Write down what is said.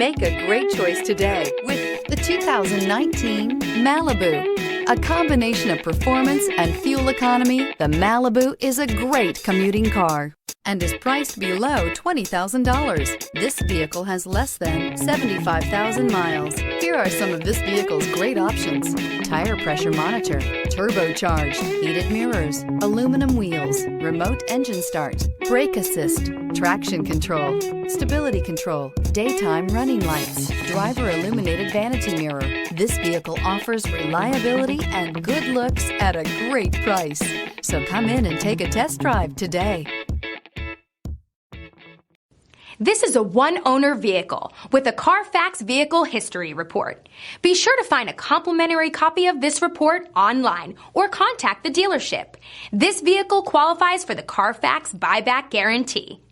Make a great choice today with the 2019 Malibu. A combination of performance and fuel economy, the Malibu is a great commuting car and is priced below $20,000. This vehicle has less than 75,000 miles. Here are some of this vehicle's great options: tire pressure monitor, turbocharged, heated mirrors, aluminum wheels, remote engine start, brake assist, traction control, stability control, daytime running lights, driver illuminated vanity mirror. This vehicle offers reliability and good looks at a great price. So come in and take a test drive today. This is a one-owner vehicle with a Carfax Vehicle History Report. Be sure to find a complimentary copy of this report online or contact the dealership. This vehicle qualifies for the Carfax Buyback Guarantee.